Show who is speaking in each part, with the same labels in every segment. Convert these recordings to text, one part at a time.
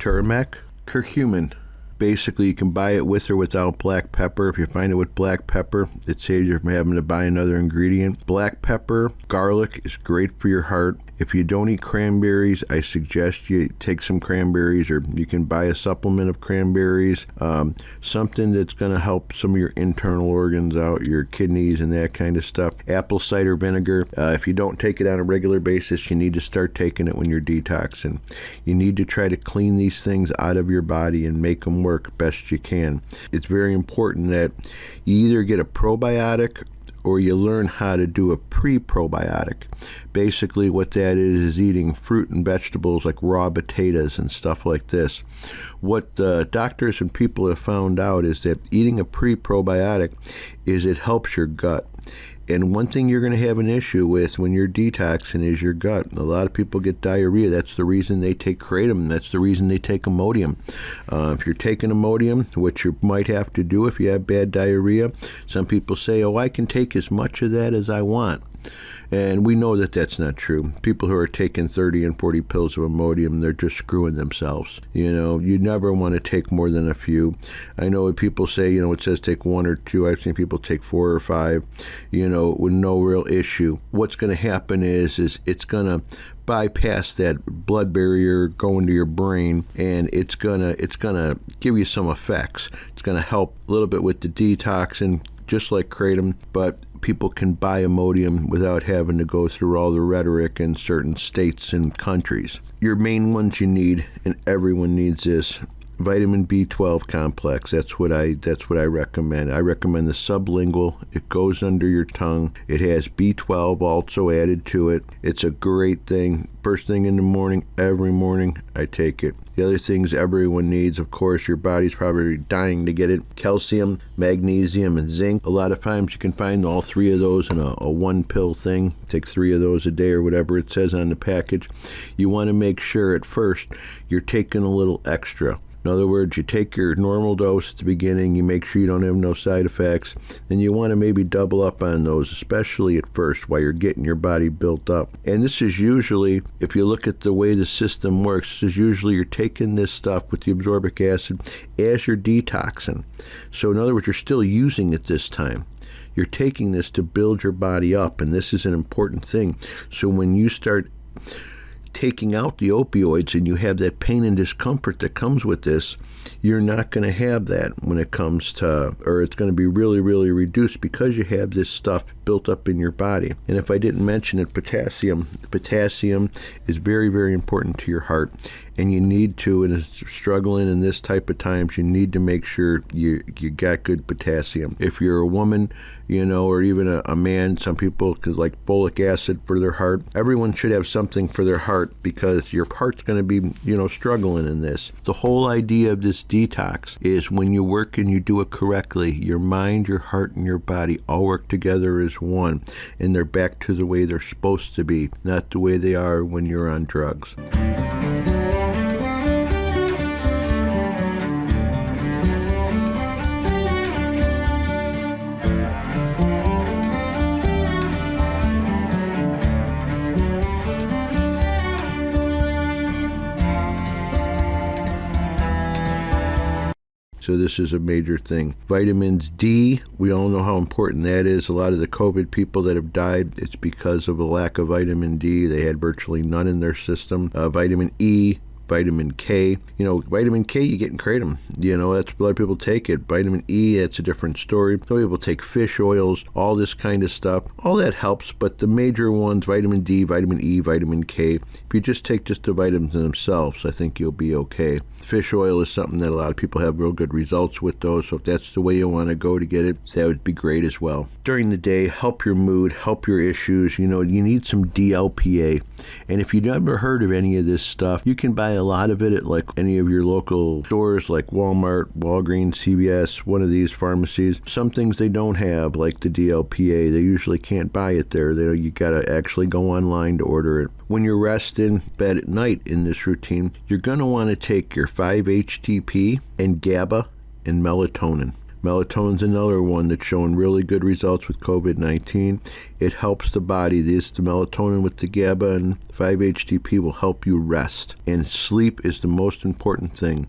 Speaker 1: turmeric, curcumin. Basically, you can buy it with or without black pepper. If you find it with black pepper, it saves you from having to buy another ingredient. Black pepper, garlic is great for your heart. If you don't eat cranberries, I suggest you take some cranberries, or you can buy a supplement of cranberries, something that's going to help some of your internal organs out, your kidneys and that kind of stuff. Apple cider vinegar, if you don't take it on a regular basis, you need to start taking it when you're detoxing. You need to try to clean these things out of your body and make them work best you can. It's very important that you either get a probiotic or you learn how to do a pre-probiotic. Basically what that is eating fruit and vegetables like raw potatoes and stuff like this. What doctors and people have found out is that eating a pre-probiotic is it helps your gut. And one thing you're going to have an issue with when you're detoxing is your gut. A lot of people get diarrhea. That's the reason they take kratom. That's the reason they take Imodium. If you're taking Imodium, which you might have to do if you have bad diarrhea, some people say, oh, I can take as much of that as I want. And we know that that's not true. People who are taking 30 and 40 pills of Imodium, they're just screwing themselves. You know, you never want to take more than a few. I know when people say, you know, it says take 1 or 2. I've seen people take 4 or 5, you know, with no real issue. What's going to happen is it's going to bypass that blood barrier going to your brain, and it's gonna give you some effects. It's going to help a little bit with the detoxing, just like kratom, but people can buy Imodium without having to go through all the rhetoric in certain states and countries. Your main ones you need, and everyone needs this, vitamin B12 complex. That's what I recommend. I recommend the sublingual. It goes under your tongue. It has B12 also added to it. It's a great thing. First thing in the morning, every morning, I take it. The other things everyone needs, of course, your body's probably dying to get it. Calcium, magnesium, and zinc. A lot of times you can find all 3 of those in a 1-pill thing. Take 3 of those a day or whatever it says on the package. You want to make sure at first you're taking a little extra. In other words, you take your normal dose at the beginning, you make sure you don't have no side effects, then you want to maybe double up on those, especially at first while you're getting your body built up. And this is usually, if you look at the way the system works, this is usually you're taking this stuff with the absorbic acid as you're detoxing. So in other words, you're still using it this time. You're taking this to build your body up, and this is an important thing. So when you start taking out the opioids and you have that pain and discomfort that comes with this, you're not going to have that when it comes to, or it's going to be really, really reduced because you have this stuff built up in your body. And if I didn't mention it, potassium is very, very important to your heart. And you need to, and it's struggling in this type of times, you need to make sure you got good potassium. If you're a woman, you know, or even a man, some people could like folic acid for their heart. Everyone should have something for their heart because your heart's going to be, you know, struggling in this. The whole idea of this detox is when you work and you do it correctly, your mind, your heart, and your body all work together as one, and they're back to the way they're supposed to be, not the way they are when you're on drugs. So this is a major thing. Vitamins D, we all know how important that is. A lot of the COVID people that have died, it's because of a lack of vitamin D. They had virtually none in their system. Vitamin E, vitamin K. You know, vitamin K you get in kratom. You know, that's a lot of people take it. Vitamin E, that's a different story. Some people take fish oils, all this kind of stuff. All that helps, but the major ones, vitamin D, vitamin E, vitamin K, if you just take just the vitamins themselves, I think you'll be okay. Fish oil is something that a lot of people have real good results with those, so if that's the way you want to go to get it, that would be great as well. During the day, help your mood, help your issues. You know, you need some DLPA. And if you've never heard of any of this stuff, you can buy a lot of it at like any of your local stores like Walmart, Walgreens, CVS, one of these pharmacies. Some things they don't have, like the DLPA, they usually can't buy it there. You got to actually go online to order it. When you're resting in bed at night in this routine, you're going to want to take your 5-HTP and GABA and melatonin. Melatonin's another one that's showing really good results with COVID-19. It helps the body. The melatonin with the GABA and 5-HTP will help you rest. And sleep is the most important thing.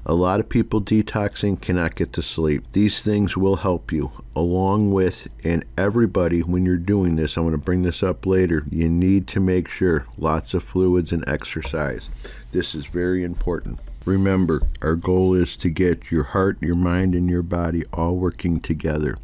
Speaker 1: A lot of people detoxing cannot get to sleep. These things will help you, along with, and everybody, when you're doing this, I'm going to bring this up later, you need to make sure lots of fluids and exercise. This is very important. Remember, our goal is to get your heart, your mind, and your body all working together.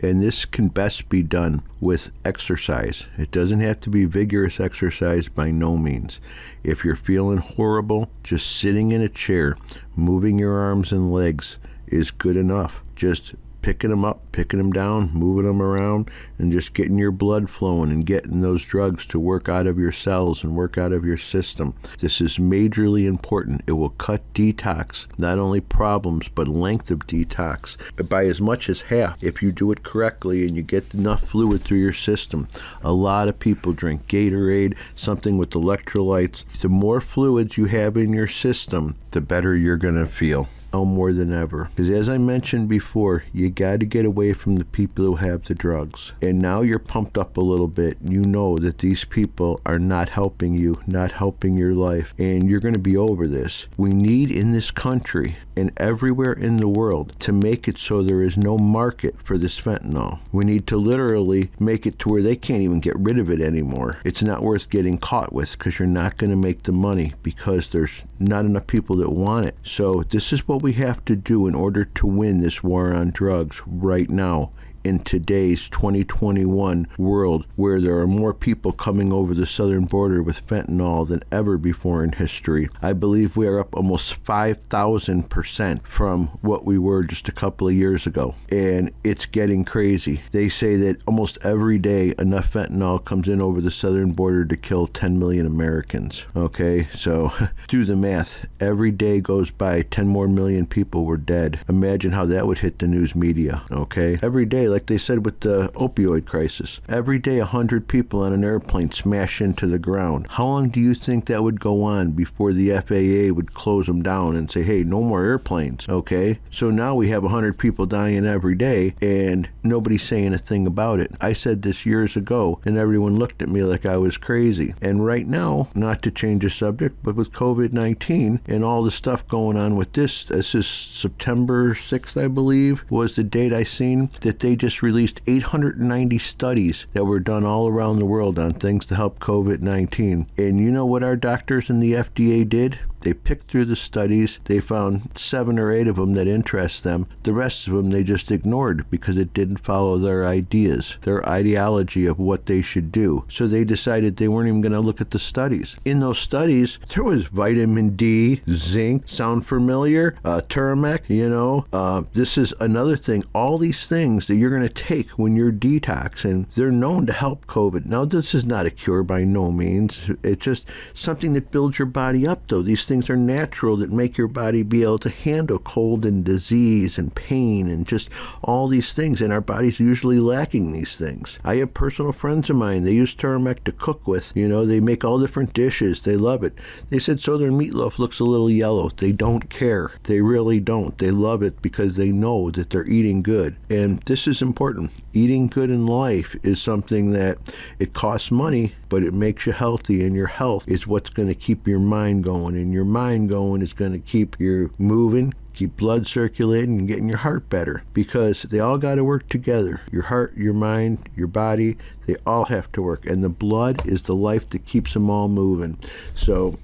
Speaker 1: And this can best be done with exercise. It doesn't have to be vigorous exercise by no means. If you're feeling horrible, just sitting in a chair, moving your arms and legs is good enough. Just picking them up, picking them down, moving them around, and just getting your blood flowing and getting those drugs to work out of your cells and work out of your system. This is majorly important. It will cut detox, not only problems, but length of detox, by as much as half if you do it correctly and you get enough fluid through your system. A lot of people drink Gatorade, something with electrolytes. The more fluids you have in your system, the better you're going to feel. More than ever. Because as I mentioned before, you got to get away from the people who have the drugs. And now you're pumped up a little bit. You know that these people are not helping you, not helping your life, and you're going to be over this. We need in this country and everywhere in the world to make it so there is no market for this fentanyl. We need to literally make it to where they can't even get rid of it anymore. It's not worth getting caught with because you're not going to make the money because there's not enough people that want it. So this is what we have to do in order to win this war on drugs right now in today's 2021 world, where there are more people coming over the southern border with fentanyl than ever before in history. I believe we are up almost 5,000% from what we were just a couple of years ago, and it's getting crazy. They say that almost every day enough fentanyl comes in over the southern border to kill 10 million Americans. Okay, so do the math. Every day goes by, 10 more million people were dead. Imagine how that would hit the news media. Okay, every day, like they said with the opioid crisis, every day 100 people on an airplane smash into the ground. How long do you think that would go on before the FAA would close them down and say, hey, no more airplanes? Okay, so now we have 100 people dying every day and nobody's saying a thing about it. I said this years ago and everyone looked at me like I was crazy. And right now, not to change the subject, but with COVID-19 and all the stuff going on with this is September 6th, I believe, was the date I seen, that they just released 890 studies that were done all around the world on things to help COVID-19. And you know what our doctors in the FDA did? They picked through the studies. They found 7 or 8 of them that interest them. The rest of them they just ignored because it didn't follow their ideas, their ideology of what they should do. So they decided they weren't even going to look at the studies. In those studies, there was vitamin D, zinc, sound familiar? Turmeric, this is another thing. All these things that you're going to take when you're detoxing, they're known to help COVID. Now, this is not a cure by no means. It's just something that builds your body up, though. These things are natural that make your body be able to handle cold and disease and pain and just all these things, and our body's usually lacking these things. I have personal friends of mine, they use turmeric to cook with. They make all different dishes. They love it. They said so their meatloaf looks a little yellow. They don't care. They really don't. They love it because they know that they're eating good. And this is important. Eating good in life is something that it costs money, but it makes you healthy, and your health is what's going to keep your mind going, and your mind going is going to keep you moving, keep blood circulating, and getting your heart better, because they all got to work together. Your heart, your mind, your body, they all have to work, and the blood is the life that keeps them all moving. So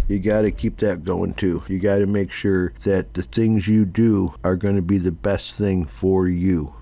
Speaker 1: you got to keep that going too. You got to make sure that the things you do are going to be the best thing for you.